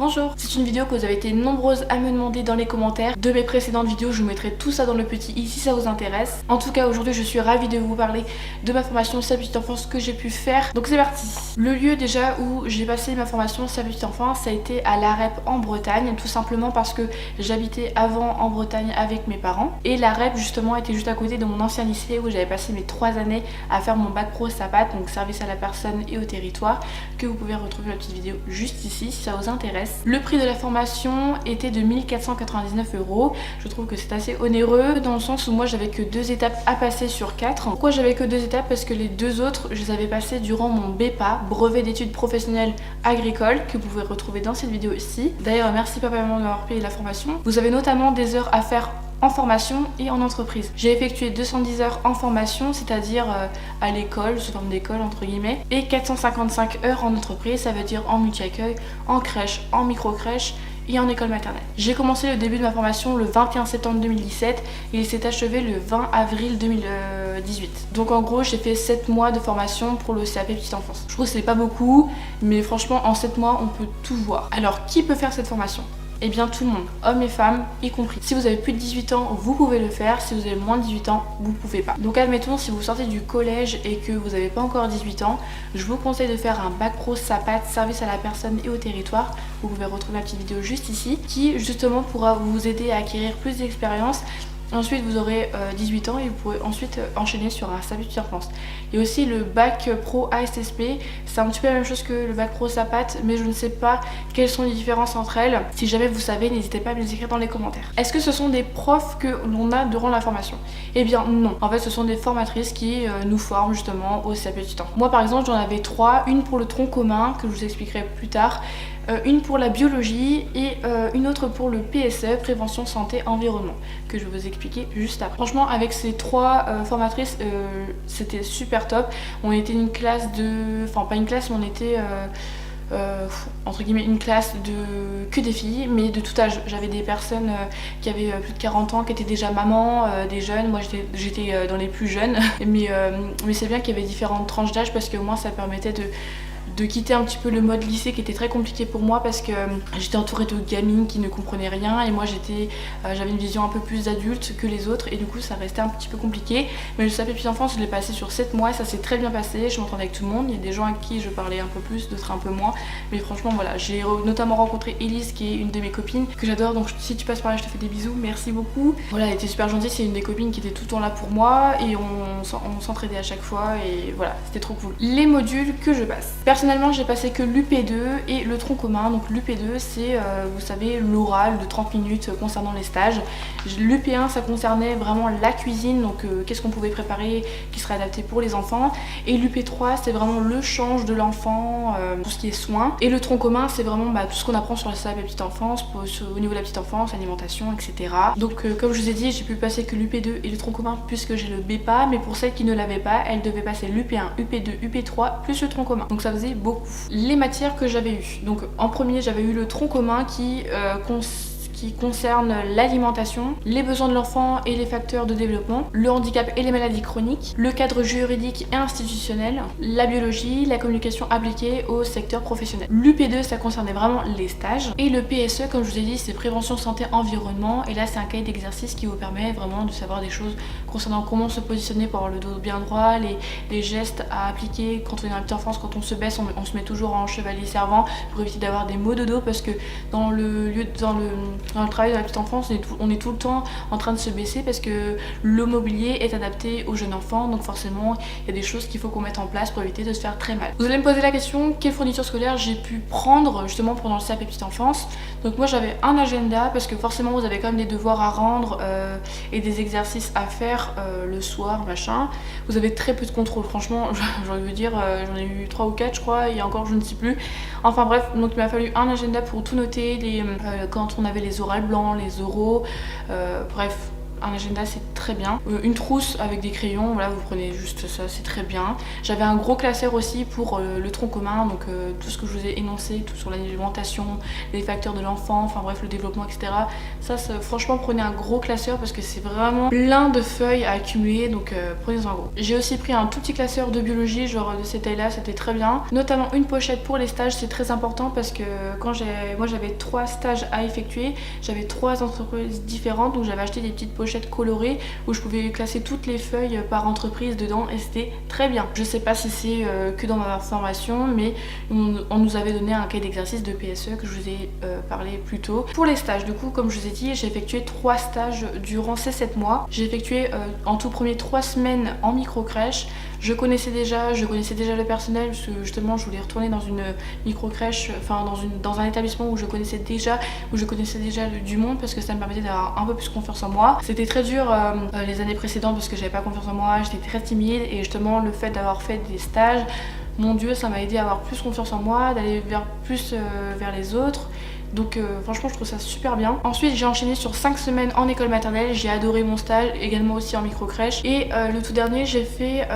Bonjour, c'est une vidéo que vous avez été nombreuses à me demander dans les commentaires de mes précédentes vidéos. Je vous mettrai tout ça dans le petit i si ça vous intéresse. En tout cas, aujourd'hui, je suis ravie de vous parler de ma formation Sa Petite Enfance que j'ai pu faire. Donc c'est parti. Le lieu déjà où j'ai passé ma formation Sa Petite Enfance, ça a été à l'AREP en Bretagne, tout simplement parce que j'habitais avant en Bretagne avec mes parents. Et l'AREP justement était juste à côté de mon ancien lycée où j'avais passé mes 3 années à faire mon bac pro SAPAT, donc service à la personne et au territoire, que vous pouvez retrouver la petite vidéo juste ici si ça vous intéresse. Le prix de la formation était de 1499 €. Je trouve que c'est assez onéreux dans le sens où moi j'avais que 2 étapes à passer sur 4. Pourquoi j'avais que 2 étapes? Parce que les 2 autres je les avais passées durant mon BEPA, brevet d'études professionnelles agricoles, que vous pouvez retrouver dans cette vidéo ici. D'ailleurs merci papa et maman d'avoir payé la formation. Vous avez notamment des heures à faire en formation et en entreprise. J'ai effectué 210 heures en formation, c'est-à-dire à l'école, sous forme d'école entre guillemets, et 455 heures en entreprise, ça veut dire en multi-accueil, en crèche, en micro-crèche et en école maternelle. J'ai commencé le début de ma formation le 21 septembre 2017 et il s'est achevé le 20 avril 2018. Donc en gros j'ai fait 7 mois de formation pour le CAP Petite Enfance. Je trouve que c'est pas beaucoup, mais franchement en 7 mois on peut tout voir. Alors qui peut faire cette formation? Eh bien tout le monde, hommes et femmes y compris. Si vous avez plus de 18 ans, vous pouvez le faire. Si vous avez moins de 18 ans, vous pouvez pas. Donc admettons, si vous sortez du collège et que vous n'avez pas encore 18 ans, je vous conseille de faire un bac pro SAPAT, service à la personne et au territoire. Vous pouvez retrouver la petite vidéo juste ici, qui justement pourra vous aider à acquérir plus d'expérience. Ensuite vous aurez 18 ans et vous pourrez ensuite enchaîner sur un SAPAT Petite Enfance. Il y a aussi le bac pro ASSP, c'est un petit peu la même chose que le bac pro SAPAT, mais je ne sais pas quelles sont les différences entre elles. Si jamais vous savez, n'hésitez pas à me les écrire dans les commentaires. Est-ce que ce sont des profs que l'on a durant la formation? Eh bien non, en fait ce sont des formatrices qui nous forment justement au SAPAT Petite Enfance. Moi par exemple j'en avais 3, une pour le tronc commun que je vous expliquerai plus tard, une pour la biologie et une autre pour le PSE, prévention santé environnement, que je vais vous expliquer juste après. Franchement avec ces 3 formatrices c'était super top. On était une classe de... enfin pas une classe mais on était entre guillemets une classe de que des filles mais de tout âge. J'avais des personnes qui avaient plus de 40 ans qui étaient déjà mamans, des jeunes, moi j'étais dans les plus jeunes mais c'est bien qu'il y avait différentes tranches d'âge parce que au moins ça permettait de quitter un petit peu le mode lycée qui était très compliqué pour moi parce que j'étais entourée de gamines qui ne comprenaient rien et moi j'avais une vision un peu plus adulte que les autres et du coup ça restait un petit peu compliqué. Mais le CAP Petite Enfance je l'ai passé sur 7 mois et ça s'est très bien passé, je m'entendais avec tout le monde. Il y a des gens à qui je parlais un peu plus, d'autres un peu moins, mais franchement voilà, j'ai notamment rencontré Elise qui est une de mes copines que j'adore, donc si tu passes par là je te fais des bisous, merci beaucoup. Voilà, elle était super gentille, c'est une des copines qui était tout le temps là pour moi et on s'entraidait à chaque fois et voilà, c'était trop cool. Les modules que je passe, personnellement j'ai passé que l'UP2 et le tronc commun. Donc l'UP2 c'est vous savez l'oral de 30 minutes concernant les stages. L'UP1 ça concernait vraiment la cuisine, donc qu'est-ce qu'on pouvait préparer qui serait adapté pour les enfants, et l'UP3 c'est vraiment le change de l'enfant, tout ce qui est soins, et le tronc commun c'est vraiment tout ce qu'on apprend sur la petite enfance, au niveau de la petite enfance, alimentation, etc. Donc comme je vous ai dit, j'ai pu passer que l'UP2 et le tronc commun puisque j'ai le BEPA, mais pour celles qui ne l'avaient pas, elles devaient passer l'UP1, UP2, UP3 plus le tronc commun, donc ça faisait beaucoup. Les matières que j'avais eues, donc en premier j'avais eu le tronc commun qui concerne l'alimentation, les besoins de l'enfant et les facteurs de développement, le handicap et les maladies chroniques, le cadre juridique et institutionnel, la biologie, la communication appliquée au secteur professionnel. L'UP2 ça concernait vraiment les stages, et le PSE comme je vous ai dit c'est prévention santé environnement, et là c'est un cahier d'exercice qui vous permet vraiment de savoir des choses concernant comment se positionner pour avoir le dos bien droit, les gestes à appliquer quand on est dans la petite enfance, quand on se baisse on se met toujours en chevalier servant pour éviter d'avoir des maux de dos, parce que dans le travail de la petite enfance on est tout le temps en train de se baisser parce que le mobilier est adapté aux jeunes enfants, donc forcément il y a des choses qu'il faut qu'on mette en place pour éviter de se faire très mal. Vous allez me poser la question, quelle fourniture scolaire j'ai pu prendre justement pendant le CAP Petite Enfance? Donc moi j'avais un agenda parce que forcément vous avez quand même des devoirs à rendre et des exercices à faire le soir machin. Vous avez très peu de contrôle, franchement j'ai envie de vous dire, j'en ai eu 3 ou 4 je crois, et encore je ne sais plus. Enfin bref, donc il m'a fallu un agenda pour tout noter, quand on avait les orales blancs, les oraux, bref, un agenda c'est très bien. Une trousse avec des crayons, voilà, vous prenez juste ça, c'est très bien. J'avais un gros classeur aussi pour le tronc commun, donc tout ce que je vous ai énoncé, tout sur l'alimentation, les facteurs de l'enfant, enfin bref, le développement, etc. Ça, franchement, prenez un gros classeur parce que c'est vraiment plein de feuilles à accumuler, donc prenez-en un gros. J'ai aussi pris un tout petit classeur de biologie, genre de cette taille-là, c'était très bien. Notamment une pochette pour les stages, c'est très important parce que moi j'avais 3 stages à effectuer, j'avais 3 entreprises différentes, donc j'avais acheté des petites pochettes colorées où je pouvais classer toutes les feuilles par entreprise dedans et c'était très bien. Je sais pas si c'est que dans ma formation, mais on nous avait donné un cahier d'exercice de PSE que je vous ai parlé plus tôt. Pour les stages, du coup, comme je vous ai dit, j'ai effectué 3 stages durant ces 7 mois. J'ai effectué en tout premier 3 semaines en micro-crèche. Je connaissais déjà le personnel parce que justement je voulais retourner dans une micro-crèche, enfin dans un établissement où je connaissais déjà du monde parce que ça me permettait d'avoir un peu plus confiance en moi. C'était très dur les années précédentes parce que j'avais pas confiance en moi, j'étais très timide et justement le fait d'avoir fait des stages, mon Dieu, ça m'a aidé à avoir plus confiance en moi, d'aller plus vers les autres. Donc franchement je trouve ça super bien. Ensuite j'ai enchaîné sur 5 semaines en école maternelle, j'ai adoré mon stage, également aussi en micro-crèche. Et le tout dernier j'ai fait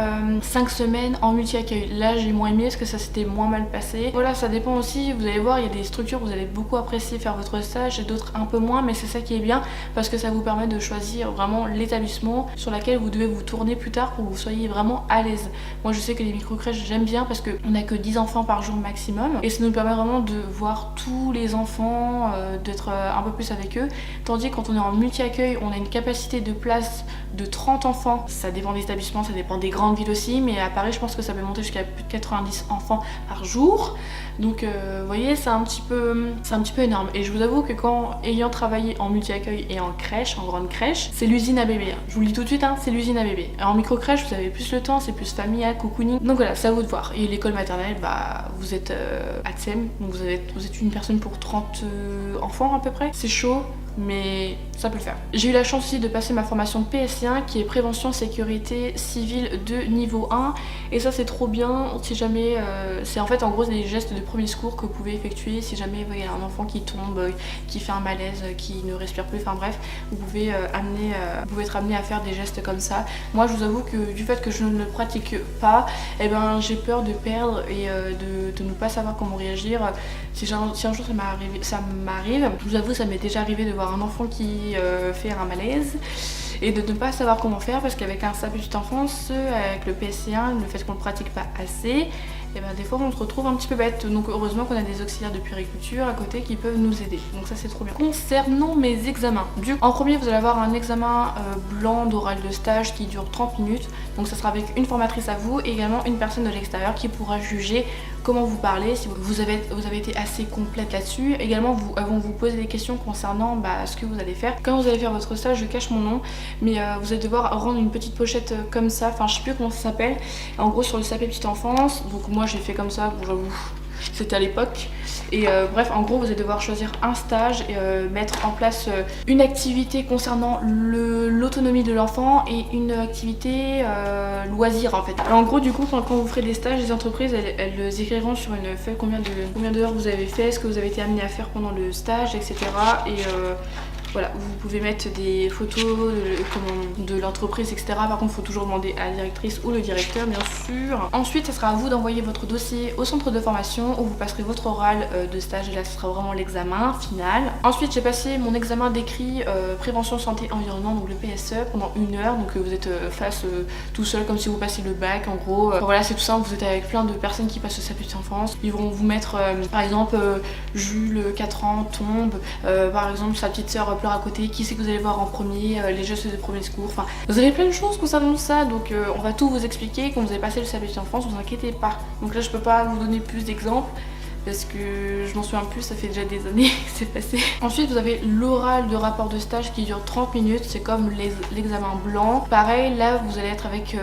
5 semaines en multi-accueil. Là j'ai moins aimé parce que ça s'était moins mal passé. Voilà, ça dépend aussi, vous allez voir, il y a des structures où vous allez beaucoup apprécier faire votre stage et d'autres un peu moins, mais c'est ça qui est bien parce que ça vous permet de choisir vraiment l'établissement sur lequel vous devez vous tourner plus tard pour que vous soyez vraiment à l'aise. Moi je sais que les micro-crèches j'aime bien parce qu'on n'a que 10 enfants par jour maximum et ça nous permet vraiment de voir tous les enfants, d'être un peu plus avec eux, tandis que quand on est en multi-accueil on a une capacité de place de 30 enfants. Ça dépend des établissements, ça dépend des grandes villes aussi, mais à Paris je pense que ça peut monter jusqu'à plus de 90 enfants par jour, donc vous voyez c'est un petit peu énorme. Et je vous avoue que ayant travaillé en multi-accueil et en crèche, en grande crèche, c'est l'usine à bébé, hein. Je vous le dis tout de suite, hein, c'est l'usine à bébé. Alors, en micro-crèche vous avez plus le temps, c'est plus familial, cocooning, donc voilà, c'est à vous de voir. Et l'école maternelle, bah vous êtes ATSEM, donc vous êtes une personne pour 30 enfants à peu près, c'est chaud mais ça peut le faire. J'ai eu la chance aussi de passer ma formation de PSC1 qui est prévention sécurité civile de niveau 1 et ça c'est trop bien si jamais c'est en fait en gros des gestes de premier secours que vous pouvez effectuer si jamais il y a un enfant qui tombe, qui fait un malaise, qui ne respire plus, enfin bref, vous pouvez être amené à faire des gestes comme ça. Moi je vous avoue que du fait que je ne le pratique pas, eh ben j'ai peur de perdre et de ne pas savoir comment réagir. Si un jour ça m'arrive, je vous avoue ça m'est déjà arrivé de voir un enfant qui fait un malaise et de ne pas savoir comment faire parce qu'avec un SAP petite enfance, avec le PSC1, le fait qu'on ne le pratique pas assez, et ben des fois on se retrouve un petit peu bête. Donc heureusement qu'on a des auxiliaires de puériculture à côté qui peuvent nous aider, donc ça c'est trop bien. Concernant mes examens, en premier vous allez avoir un examen blanc d'oral de stage qui dure 30 minutes, donc ça sera avec une formatrice à vous et également une personne de l'extérieur qui pourra juger comment vous parlez, si vous avez été assez complète là-dessus. Également elles vont vous poser des questions concernant ce que vous allez faire. Quand vous allez faire votre stage, je cache mon nom, mais vous allez devoir rendre une petite pochette comme ça, enfin je sais plus comment ça s'appelle, en gros sur le SAP petite enfance. Donc moi j'ai fait comme ça, bon j'avoue c'était à l'époque. Et bref, en gros vous allez devoir choisir un stage et mettre en place une activité concernant l'autonomie de l'enfant et une activité loisir en fait. Alors, en gros du coup quand vous ferez des stages, les entreprises elles écriront sur une feuille combien d'heures vous avez fait, ce que vous avez été amené à faire pendant le stage, etc. Et voilà, vous pouvez mettre des photos de l'entreprise, etc. Par contre, il faut toujours demander à la directrice ou le directeur, bien sûr. Ensuite, ça sera à vous d'envoyer votre dossier au centre de formation où vous passerez votre oral de stage. Et là, ce sera vraiment l'examen final. Ensuite, j'ai passé mon examen d'écrit prévention santé environnement, donc le PSE, pendant 1 heure. Donc, vous êtes face tout seul, comme si vous passiez le bac, en gros. Voilà, c'est tout simple. Vous êtes avec plein de personnes qui passent sa petite enfance. Ils vont vous mettre, par exemple, Jules, 4 ans, tombe. Par exemple, sa petite sœur à côté, qui c'est que vous allez voir en premier, les gestes de premier secours, enfin vous avez plein de choses concernant ça, donc on va tout vous expliquer. Quand vous avez passé le SAP petite enfance, vous inquiétez pas. Donc là je peux pas vous donner plus d'exemples parce que je m'en souviens plus, ça fait déjà des années que c'est passé. Ensuite vous avez l'oral de rapport de stage qui dure 30 minutes, c'est comme l'examen blanc. Pareil, là vous allez être avec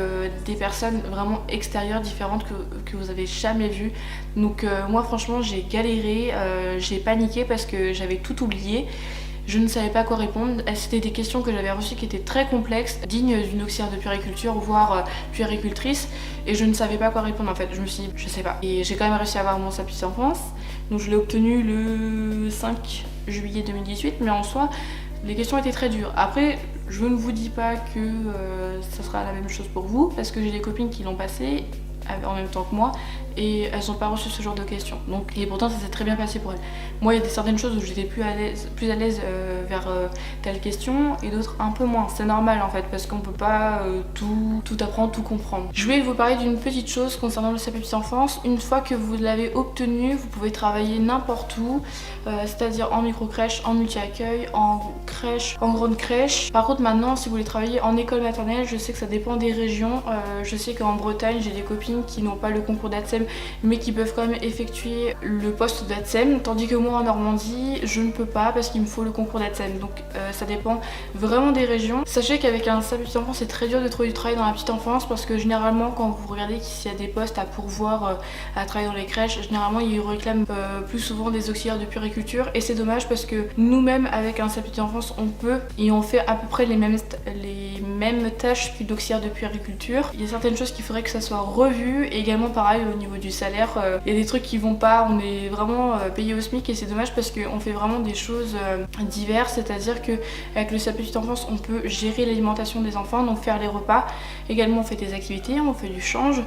des personnes vraiment extérieures, différentes, que vous avez jamais vues. Donc moi franchement j'ai galéré, j'ai paniqué parce que j'avais tout oublié. Je ne savais pas quoi répondre. C'était des questions que j'avais reçues qui étaient très complexes, dignes d'une auxiliaire de puériculture, voire puéricultrice, et je ne savais pas quoi répondre en fait. Je me suis dit, je sais pas. Et j'ai quand même réussi à avoir mon SAP petite enfance, donc je l'ai obtenu le 5 juillet 2018, mais en soi, les questions étaient très dures. Après, Je ne vous dis pas que ça sera la même chose pour vous parce que j'ai des copines qui l'ont passé en même temps que moi et elles n'ont pas reçu ce genre de questions. Donc, et pourtant ça s'est très bien passé pour elles. Moi il y a certaines choses où j'étais plus à l'aise vers telle question et d'autres un peu moins. C'est normal en fait parce qu'on peut pas tout apprendre, tout comprendre. Je vais vous parler d'une petite chose concernant le CAP Petite Enfance. Une fois que vous l'avez obtenu, vous pouvez travailler n'importe où, c'est-à-dire en micro-crèche, en multi-accueil, en crèche, en grande crèche. Par contre maintenant si vous voulez travailler en école maternelle, je sais que ça dépend des régions. Je sais qu'en Bretagne j'ai des copines qui n'ont pas le concours d'ATSEM mais qui peuvent quand même effectuer le poste d'ATSEM, tandis que moi en Normandie je ne peux pas parce qu'il me faut le concours d'ATSEM. Donc ça dépend vraiment des régions. Sachez qu'avec un CAP Petite Enfance c'est très dur de trouver du travail dans la petite enfance parce que généralement quand vous regardez s'il y a des postes à pourvoir à travailler dans les crèches, généralement ils réclament plus souvent des auxiliaires de puériculture et c'est dommage parce que nous-mêmes avec un CAP Petite Enfance on peut et on fait à peu près les mêmes tâches qu'une auxiliaire de puériculture. Il y a certaines choses qu'il faudrait que ça soit revu et également pareil au niveau du salaire, il y a des trucs qui vont pas, on est vraiment payé au SMIC et c'est dommage parce qu'on fait vraiment des choses diverses, c'est-à-dire que avec le CAP Petite Enfance on peut gérer l'alimentation des enfants, donc faire les repas, également on fait des activités, on fait du change.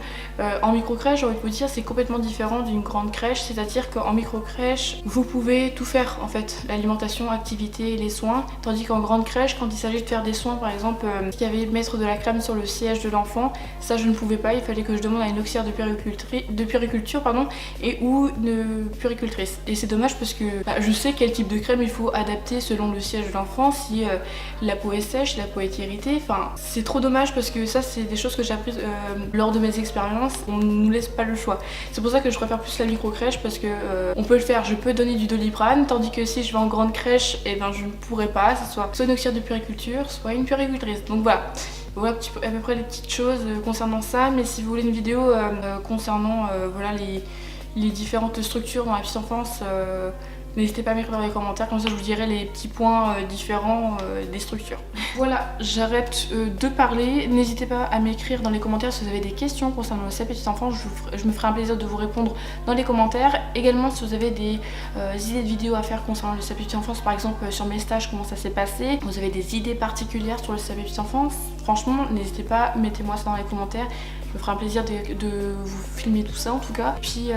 En micro-crèche j'ai envie de vous dire c'est complètement différent d'une grande crèche, c'est-à-dire qu'en micro-crèche vous pouvez tout faire en fait, l'alimentation, activité, les soins, tandis qu'en grande crèche quand il s'agit de faire des soins par exemple, il y avait mettre de la crème sur le siège de l'enfant, ça je ne pouvais pas, il fallait que je demande à une auxiliaire de puériculture et ou une puéricultrice. Et c'est dommage parce que je sais quel type de crème il faut adapter selon le siège de l'enfant, si la peau est sèche, si la peau est irritée, enfin c'est trop dommage parce que ça c'est des choses que j'ai apprises lors de mes expériences, on ne nous laisse pas le choix. C'est pour ça que je préfère plus la micro-crèche parce que on peut le faire, je peux donner du Doliprane, tandis que si je vais en grande crèche, et ben je ne pourrais pas, ce soit une auxiliaire de puériculture, soit une puéricultrice. Donc voilà. Voilà à peu près les petites choses concernant ça, mais si vous voulez une vidéo concernant voilà, les différentes structures dans la petite enfance, n'hésitez pas à m'écrire dans les commentaires, comme ça je vous dirai les petits points différents des structures. Voilà, j'arrête de parler. N'hésitez pas à m'écrire dans les commentaires si vous avez des questions concernant le CAP Petite Enfance. Je me ferai un plaisir de vous répondre dans les commentaires. Également si vous avez des idées de vidéos à faire concernant le CAP Petite Enfance, par exemple sur mes stages, comment ça s'est passé. Vous avez des idées particulières sur le CAP Petite Enfance. Franchement, n'hésitez pas, mettez-moi ça dans les commentaires. Je me ferai un plaisir de vous filmer tout ça en tout cas. Puis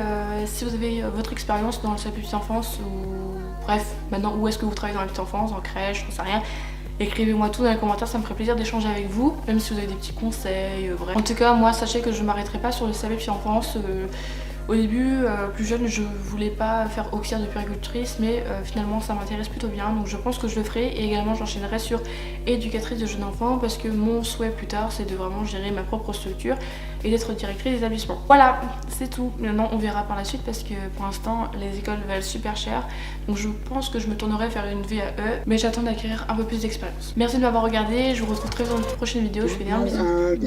si vous avez votre expérience dans le CAP Petite Enfance ou bref, maintenant où est-ce que vous travaillez dans la petite enfance, en crèche, j'en sais rien. Écrivez-moi tout dans les commentaires, ça me ferait plaisir d'échanger avec vous, même si vous avez des petits conseils, bref. En tout cas, moi, sachez que je m'arrêterai pas sur le CAP Petite Enfance. Au début, plus jeune, je voulais pas faire auxiliaire de puéricultrice, mais finalement ça m'intéresse plutôt bien, donc je pense que je le ferai. Et également j'enchaînerai sur éducatrice de jeunes enfants parce que mon souhait plus tard c'est de vraiment gérer ma propre structure et d'être directrice d'établissement. Voilà, c'est tout. Maintenant on verra par la suite parce que pour l'instant les écoles valent super cher, donc je pense que je me tournerai vers une VAE, mais j'attends d'acquérir un peu plus d'expérience. Merci de m'avoir regardé, je vous retrouve très vite dans une prochaine vidéo, je vous fais des bisous.